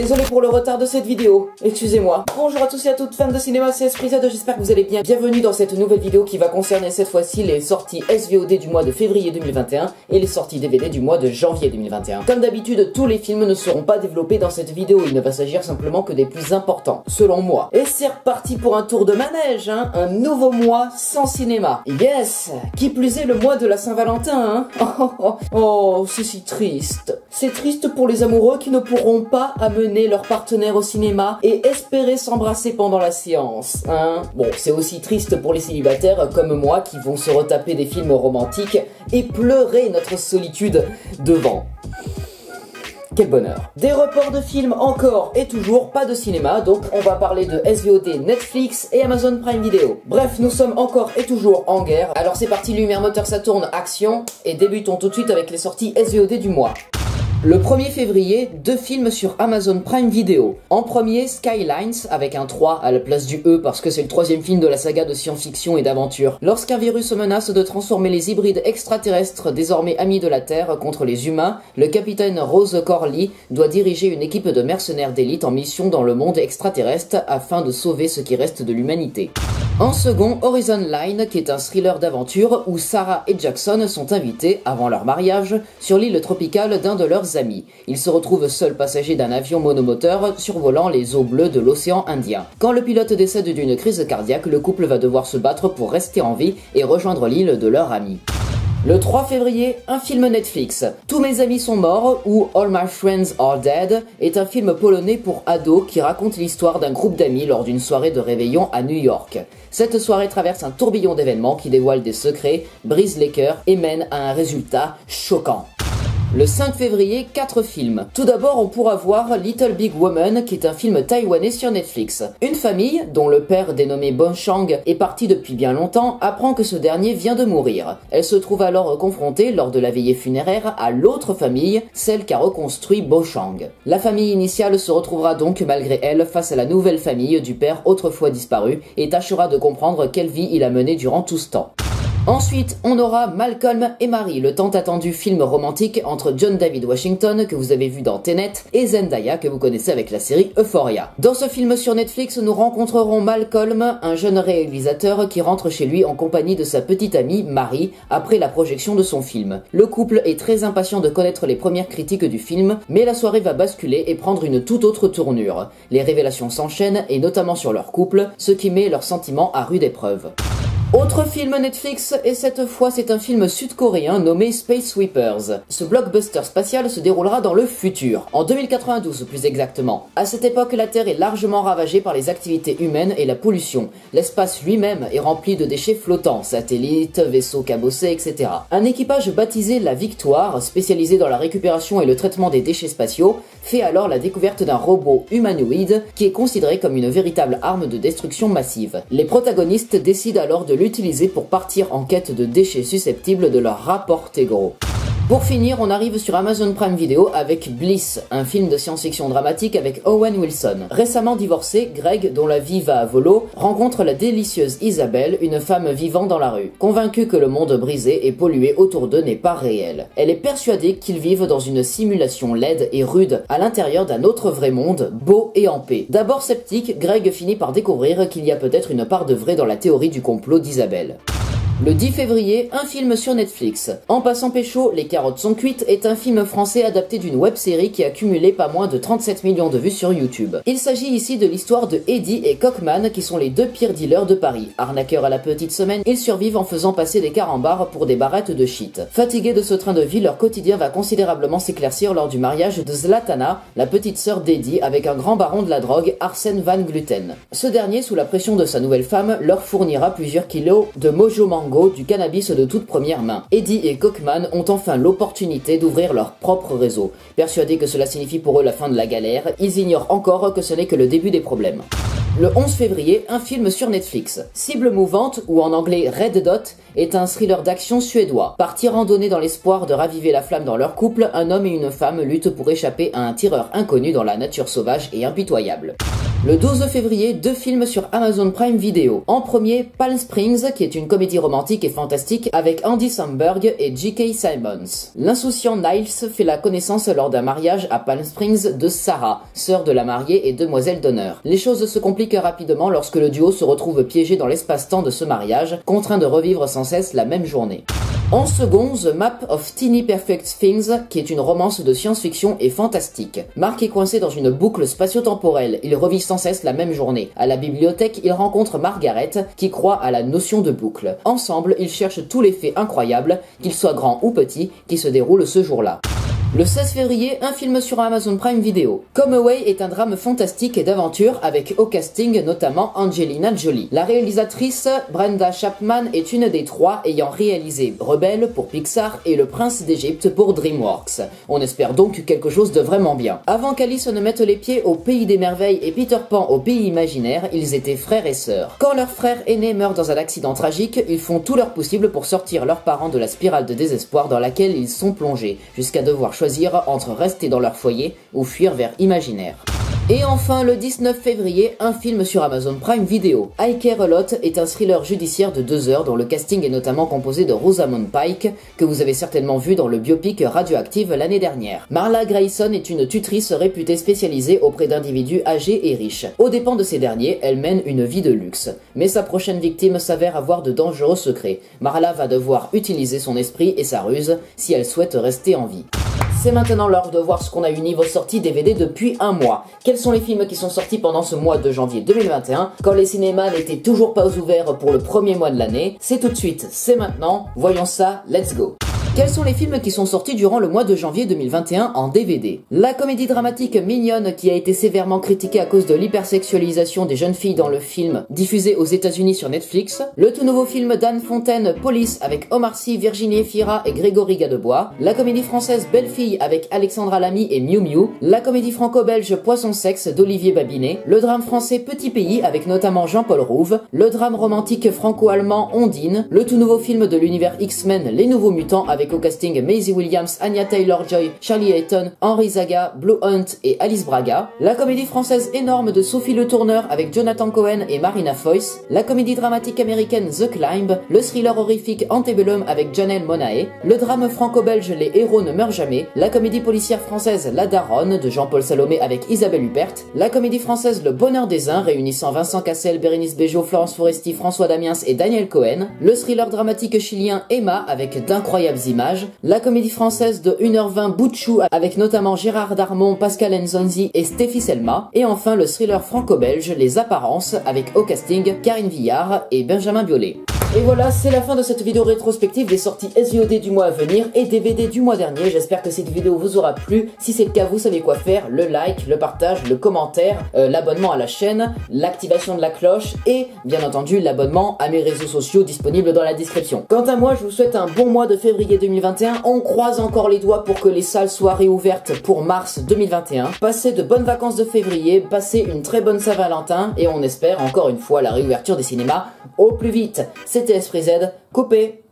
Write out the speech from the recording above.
désolé pour le retard de cette vidéo, excusez-moi. Bonjour à tous et à toutes fans de cinéma, c'est Esprit Z, j'espère que vous allez bien. Bienvenue dans cette nouvelle vidéo qui va concerner cette fois-ci les sorties SVOD du mois de février 2021 et les sorties DVD du mois de janvier 2021. Comme d'habitude, tous les films ne seront pas développés dans cette vidéo, il ne va s'agir simplement que des plus importants, selon moi. Et c'est reparti pour un tour de manège, hein, un nouveau mois sans cinéma. Yes, qui plus est le mois de la Saint-Valentin, hein. Oh, c'est si triste. C'est triste pour les amoureux qui ne pourront pas amener leur partenaire au cinéma et espérer s'embrasser pendant la séance, hein. Bon, c'est aussi triste pour les célibataires comme moi qui vont se retaper des films romantiques et pleurer notre solitude devant. Quel bonheur. Des reports de films encore et toujours, pas de cinéma, donc on va parler de SVOD Netflix et Amazon Prime Video. Bref, nous sommes encore et toujours en guerre, alors c'est parti, lumière, moteur, Saturne, action, et débutons tout de suite avec les sorties SVOD du mois. Le 1er février, 2 films sur Amazon Prime Video. En premier, Skylines, avec un 3 à la place du E parce que c'est le 3e film de la saga de science-fiction et d'aventure. Lorsqu'un virus menace de transformer les hybrides extraterrestres désormais amis de la Terre contre les humains, le capitaine Rose Corley doit diriger une équipe de mercenaires d'élite en mission dans le monde extraterrestre afin de sauver ce qui reste de l'humanité. En second, Horizon Line, qui est un thriller d'aventure où Sarah et Jackson sont invités, avant leur mariage, sur l'île tropicale d'un de leurs amis. Ils se retrouvent seuls passagers d'un avion monomoteur survolant les eaux bleues de l'océan Indien. Quand le pilote décède d'une crise cardiaque, le couple va devoir se battre pour rester en vie et rejoindre l'île de leur ami. Le 3 février, un film Netflix. Tous mes amis sont morts ou All My Friends Are Dead est un film polonais pour ados qui raconte l'histoire d'un groupe d'amis lors d'une soirée de réveillon à New York. Cette soirée traverse un tourbillon d'événements qui dévoilent des secrets, brise les cœurs et mène à un résultat choquant. Le 5 février, 4 films. Tout d'abord, on pourra voir Little Big Woman, qui est un film taïwanais sur Netflix. Une famille, dont le père dénommé Bo Chang est parti depuis bien longtemps, apprend que ce dernier vient de mourir. Elle se trouve alors confrontée, lors de la veillée funéraire, à l'autre famille, celle qu'a reconstruit Bo Chang. La famille initiale se retrouvera donc malgré elle face à la nouvelle famille du père autrefois disparu et tâchera de comprendre quelle vie il a menée durant tout ce temps. Ensuite, on aura Malcolm et Marie, le tant attendu film romantique entre John David Washington, que vous avez vu dans Tenet, et Zendaya, que vous connaissez avec la série Euphoria. Dans ce film sur Netflix, nous rencontrerons Malcolm, un jeune réalisateur qui rentre chez lui en compagnie de sa petite amie Marie, après la projection de son film. Le couple est très impatient de connaître les premières critiques du film, mais la soirée va basculer et prendre une toute autre tournure. Les révélations s'enchaînent, et notamment sur leur couple, ce qui met leurs sentiments à rude épreuve. Autre film Netflix, et cette fois c'est un film sud-coréen nommé Space Sweepers. Ce blockbuster spatial se déroulera dans le futur, en 2092 plus exactement. À cette époque, la Terre est largement ravagée par les activités humaines et la pollution. L'espace lui-même est rempli de déchets flottants, satellites, vaisseaux cabossés, etc. Un équipage baptisé la Victoire, spécialisé dans la récupération et le traitement des déchets spatiaux, fait alors la découverte d'un robot humanoïde qui est considéré comme une véritable arme de destruction massive. Les protagonistes décident alors de l'utiliser pour partir en quête de déchets susceptibles de leur rapporter gros. Pour finir, on arrive sur Amazon Prime Video avec Bliss, un film de science-fiction dramatique avec Owen Wilson. Récemment divorcé, Greg, dont la vie va à volo, rencontre la délicieuse Isabelle, une femme vivant dans la rue. Convaincue que le monde brisé et pollué autour d'eux n'est pas réel. Elle est persuadée qu'ils vivent dans une simulation laide et rude à l'intérieur d'un autre vrai monde, beau et en paix. D'abord sceptique, Greg finit par découvrir qu'il y a peut-être une part de vrai dans la théorie du complot d'Isabelle. Le 10 février, un film sur Netflix. En passant pécho, les carottes sont cuites est un film français adapté d'une web-série qui a cumulé pas moins de 37 millions de vues sur YouTube. Il s'agit ici de l'histoire de Eddie et Cockman qui sont les 2 pires dealers de Paris. Arnaqueurs à la petite semaine, ils survivent en faisant passer des carambars pour des barrettes de shit. Fatigués de ce train de vie, leur quotidien va considérablement s'éclaircir lors du mariage de Zlatana, la petite sœur d'Eddie, avec un grand baron de la drogue, Arsène Van Gluten. Ce dernier, sous la pression de sa nouvelle femme, leur fournira plusieurs kilos de Mojo Mango, du cannabis de toute première main. Eddie et Cockman ont enfin l'opportunité d'ouvrir leur propre réseau. Persuadés que cela signifie pour eux la fin de la galère, ils ignorent encore que ce n'est que le début des problèmes. Le 11 février, un film sur Netflix. Cible mouvante, ou en anglais Red Dot, est un thriller d'action suédois. Partis randonner dans l'espoir de raviver la flamme dans leur couple, un homme et une femme luttent pour échapper à un tireur inconnu dans la nature sauvage et impitoyable. Le 12 février, 2 films sur Amazon Prime Video. En premier, Palm Springs, qui est une comédie romantique et fantastique avec Andy Samberg et J.K. Simmons. L'insouciant Niles fait la connaissance lors d'un mariage à Palm Springs de Sarah, sœur de la mariée et demoiselle d'honneur. Les choses se compliquent rapidement lorsque le duo se retrouve piégé dans l'espace-temps de ce mariage, contraint de revivre sans cesse la même journée. En second, The Map of Teeny Perfect Things, qui est une romance de science-fiction et fantastique. Mark est coincé dans une boucle spatio-temporelle, il revit sans cesse la même journée. À la bibliothèque, il rencontre Margaret, qui croit à la notion de boucle. Ensemble, ils cherchent tous les faits incroyables, qu'ils soient grands ou petits, qui se déroulent ce jour-là. Le 16 février, un film sur Amazon Prime Video. Come Away est un drame fantastique et d'aventure avec au casting notamment Angelina Jolie. La réalisatrice Brenda Chapman est une des 3 ayant réalisé Rebelle pour Pixar et Le Prince d'Égypte pour DreamWorks. On espère donc quelque chose de vraiment bien. Avant qu'Alice ne mette les pieds au pays des merveilles et Peter Pan au pays imaginaire, ils étaient frères et sœurs. Quand leur frère aîné meurt dans un accident tragique, ils font tout leur possible pour sortir leurs parents de la spirale de désespoir dans laquelle ils sont plongés, jusqu'à devoir choisir entre rester dans leur foyer ou fuir vers imaginaire. Et enfin, le 19 février, un film sur Amazon Prime Video. I Care a Lot est un thriller judiciaire de 2 heures dont le casting est notamment composé de Rosamund Pike, que vous avez certainement vu dans le biopic Radioactive l'année dernière. Marla Grayson est une tutrice réputée spécialisée auprès d'individus âgés et riches. Aux dépens de ces derniers, elle mène une vie de luxe. Mais sa prochaine victime s'avère avoir de dangereux secrets. Marla va devoir utiliser son esprit et sa ruse si elle souhaite rester en vie. C'est maintenant l'heure de voir ce qu'on a eu niveau sortie DVD depuis un mois. Quels sont les films qui sont sortis pendant ce mois de janvier 2021, quand les cinémas n'étaient toujours pas ouverts pour le premier mois de l'année? C'est tout de suite, c'est maintenant, voyons ça, let's go. Quels sont les films qui sont sortis durant le mois de janvier 2021 en DVD? La comédie dramatique Mignonne, qui a été sévèrement critiquée à cause de l'hypersexualisation des jeunes filles dans le film, diffusé aux États-Unis sur Netflix. Le tout nouveau film d'Anne Fontaine, Police, avec Omar Sy, Virginie Efira et Grégory Gadebois. La comédie française Belle Fille avec Alexandra Lamy et Miu Miu. La comédie franco-belge Poisson Sexe d'Olivier Babinet. Le drame français Petit Pays avec notamment Jean-Paul Rouve. Le drame romantique franco-allemand Ondine. Le tout nouveau film de l'univers X-Men Les Nouveaux Mutants avec au casting Maisie Williams, Anya Taylor-Joy, Charlie Hayton, Henri Zaga, Blue Hunt et Alice Braga. La comédie française Énorme de Sophie Le Tourneur avec Jonathan Cohen et Marina Foïs. La comédie dramatique américaine The Climb. Le thriller horrifique Antebellum avec Janelle Monáe. Le drame franco-belge Les Héros ne meurent jamais. La comédie policière française La Daronne de Jean-Paul Salomé avec Isabelle Huppert. La comédie française Le Bonheur des Uns réunissant Vincent Cassel, Bérénice Bejo, Florence Foresti, François Damiens et Daniel Cohen. Le thriller dramatique chilien Emma avec d'incroyables images. La comédie française de 1h20 Boutchou avec notamment Gérard Darmon, Pascal Nzonzi et Stéphie Selma. Et enfin le thriller franco-belge Les Apparences avec au casting Karine Villard et Benjamin Biolay. Et voilà, c'est la fin de cette vidéo rétrospective des sorties SVOD du mois à venir et DVD du mois dernier. J'espère que cette vidéo vous aura plu. Si c'est le cas, vous savez quoi faire. Le like, le partage, le commentaire, l'abonnement à la chaîne, l'activation de la cloche et bien entendu l'abonnement à mes réseaux sociaux disponibles dans la description. Quant à moi, je vous souhaite un bon mois de février 2021. On croise encore les doigts pour que les salles soient réouvertes pour mars 2021. Passez de bonnes vacances de février, passez une très bonne Saint-Valentin et on espère encore une fois la réouverture des cinémas au plus vite. C'était Esprit Z, coupé.